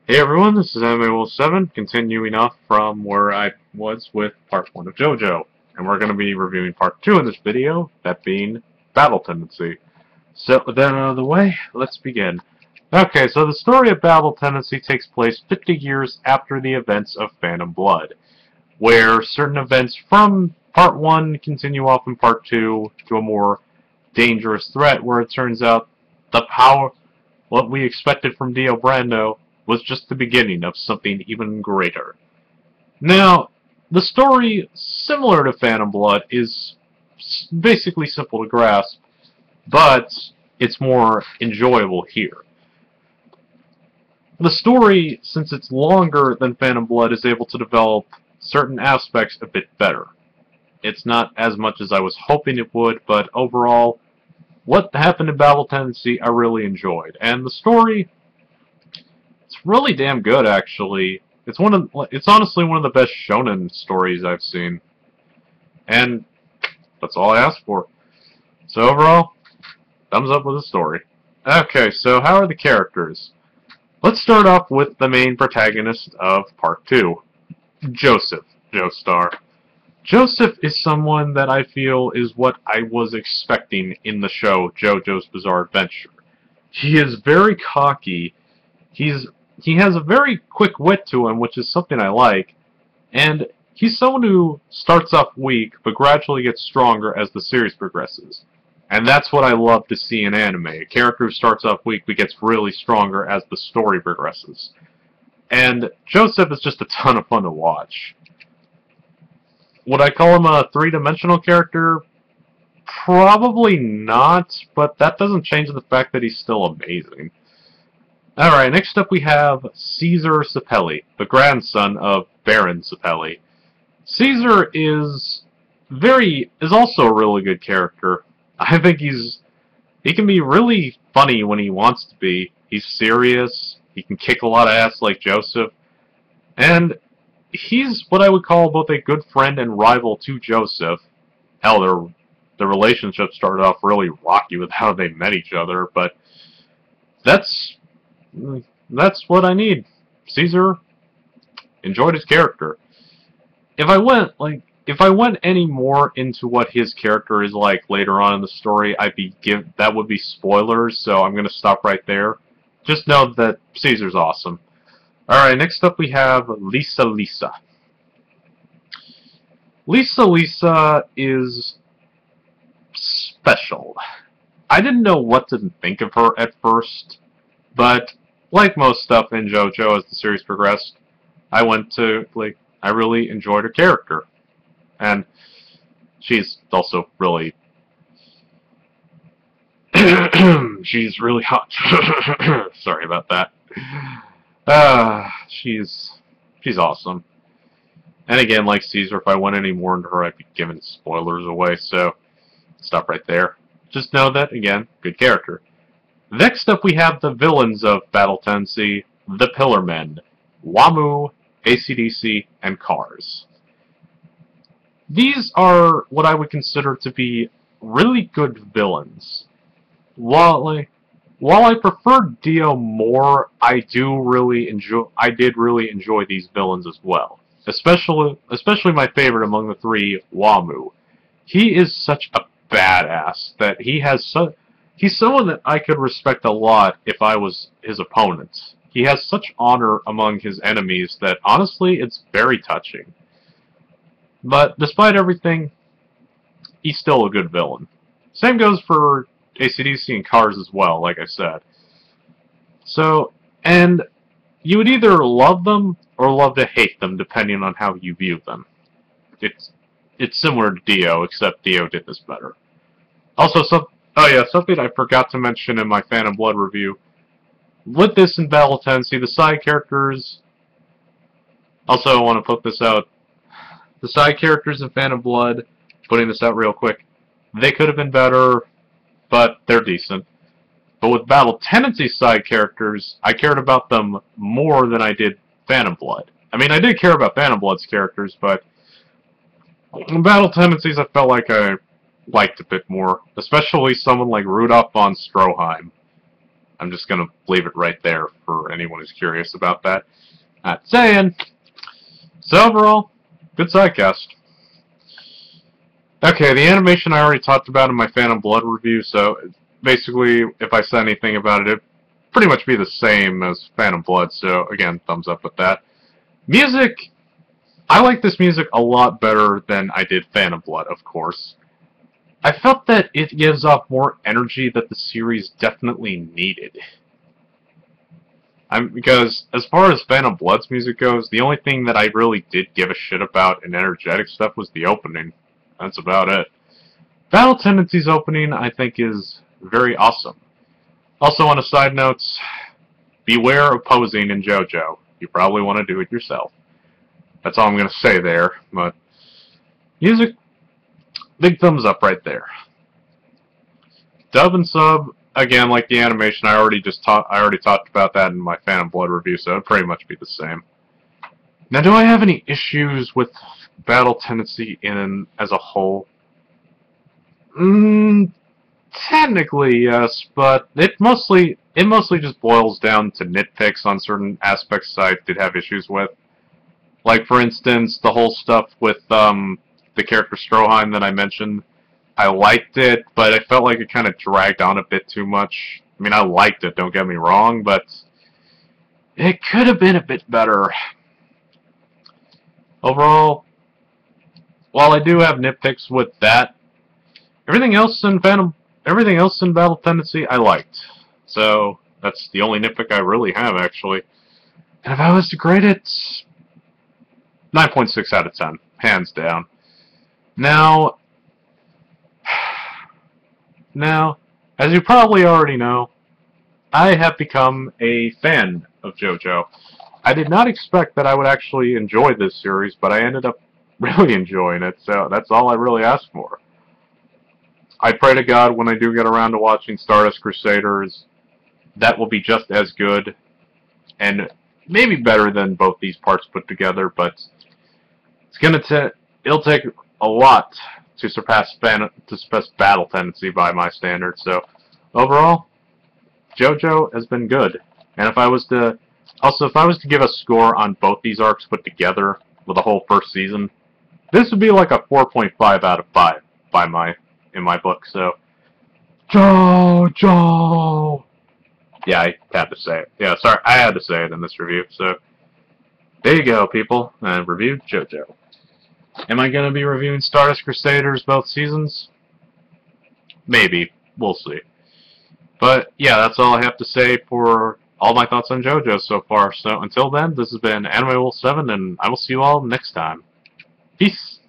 Hey everyone, this is MA7, continuing off from where I was with part 1 of JoJo. And we're going to be reviewing part 2 in this video, that being Battle Tendency. So with that out of the way, let's begin. Okay, so the story of Battle Tendency takes place 50 years after the events of Phantom Blood, where certain events from part 1 continue off in part 2 to a more dangerous threat, where it turns out the power, what we expected from Dio Brando, was just the beginning of something even greater. Now, the story, similar to Phantom Blood, is basically simple to grasp, but it's more enjoyable here. The story, since it's longer than Phantom Blood, is able to develop certain aspects a bit better. It's not as much as I was hoping it would, but overall, what happened in Battle Tendency I really enjoyed. And the story, it's really damn good, actually. It's honestly one of the best shonen stories I've seen. And that's all I asked for. So overall, thumbs up with the story. Okay, so how are the characters? Let's start off with the main protagonist of part 2, Joseph, Joestar. Joseph is someone that I feel is what I was expecting in the show JoJo's Bizarre Adventure. He is very cocky. He has a very quick wit to him, which is something I like, and he's someone who starts off weak, but gradually gets stronger as the series progresses. And that's what I love to see in anime. A character who starts off weak, but gets really stronger as the story progresses. And Joseph is just a ton of fun to watch. Would I call him a three-dimensional character? Probably not, but that doesn't change the fact that he's still amazing. Alright, next up we have Caesar Sapele, the grandson of Baron Sapele. Caesar is also a really good character. I think he can be really funny when he wants to be. He's serious, he can kick a lot of ass like Joseph, and he's what I would call both a good friend and rival to Joseph. Hell, their relationship started off really rocky with how they met each other, but that's what I need. Caesar enjoyed his character. If I went any more into what his character is like later on in the story, that would be spoilers, so I'm gonna stop right there. Just know that Caesar's awesome. Alright, next up we have Lisa Lisa. Lisa Lisa is special. I didn't know what to think of her at first, but like most stuff in JoJo as the series progressed, I really enjoyed her character. And she's also really she's really hot. Sorry about that. She's awesome. And again, like Caesar, if I went any more into her, I'd be giving spoilers away, so stop right there. Just know that, again, good character. Next up we have the villains of Battle Tendency, the Pillarmen, Wamu, AC/DC, and Cars. These are what I would consider to be really good villains. While I prefer Dio more, I did really enjoy these villains as well. Especially my favorite among the three, Wamu. He is such a badass that he's someone that I could respect a lot if I was his opponent. He has such honor among his enemies that, honestly, it's very touching. But despite everything, he's still a good villain. Same goes for AC/DC and Cars as well, like I said. So, and you would either love them or love to hate them, depending on how you view them. It's similar to Dio, except Dio did this better. Also, something I forgot to mention in my Phantom Blood review. With this in Battle Tendency, the side characters... Also, I want to put this out. The side characters in Phantom Blood, putting this out real quick, they could have been better, but they're decent. But with Battle Tendency side characters, I cared about them more than I did Phantom Blood. I mean, I did care about Phantom Blood's characters, but in Battle Tendencies I felt like I liked a bit more, especially someone like Rudolph von Stroheim. I'm just gonna leave it right there for anyone who's curious about that. Not saying. So overall, good sidecast. Okay, the animation I already talked about in my Phantom Blood review, so basically, if I said anything about it, it'd pretty much be the same as Phantom Blood, so again, thumbs up with that. Music, I like this music a lot better than I did Phantom Blood, of course. I felt that it gives off more energy that the series definitely needed. Because, as far as Phantom Blood's music goes, the only thing that I really did give a shit about in energetic stuff was the opening. That's about it. Battle Tendency's opening, I think, is very awesome. Also, on a side note, beware of posing in JoJo. You probably want to do it yourself. That's all I'm going to say there, but music, big thumbs up right there. Dub and sub, again, like the animation, I already talked about that in my Phantom Blood review, so it'd pretty much be the same. Now, do I have any issues with Battle Tendency as a whole? Technically, yes, but it mostly just boils down to nitpicks on certain aspects I did have issues with. Like, for instance, the whole stuff with the character Stroheim that I mentioned. I liked it, but I felt like it kind of dragged on a bit too much. I mean, I liked it, don't get me wrong, but it could have been a bit better. Overall, while I do have nitpicks with that, everything else in Battle Tendency I liked. So that's the only nitpick I really have, actually. And if I was to grade it, 9.6 out of 10, hands down. Now, as you probably already know, I have become a fan of JoJo. I did not expect that I would actually enjoy this series, but I ended up really enjoying it, so that's all I really asked for. I pray to God when I do get around to watching Stardust Crusaders, that will be just as good, and maybe better than both these parts put together, but it'll take a lot to surpass Battle Tendency by my standards, so overall, JoJo has been good. And if I was to give a score on both these arcs put together with the whole first season, this would be like a 4.5 out of 5 in my book, so JoJo. Yeah, I had to say it. Yeah, sorry, I had to say it in this review, so there you go, people. I reviewed JoJo. Am I going to be reviewing Stardust Crusaders both seasons? Maybe. We'll see. But, yeah, that's all I have to say for all my thoughts on JoJo so far. So, until then, this has been Anime Wolf 7, and I will see you all next time. Peace!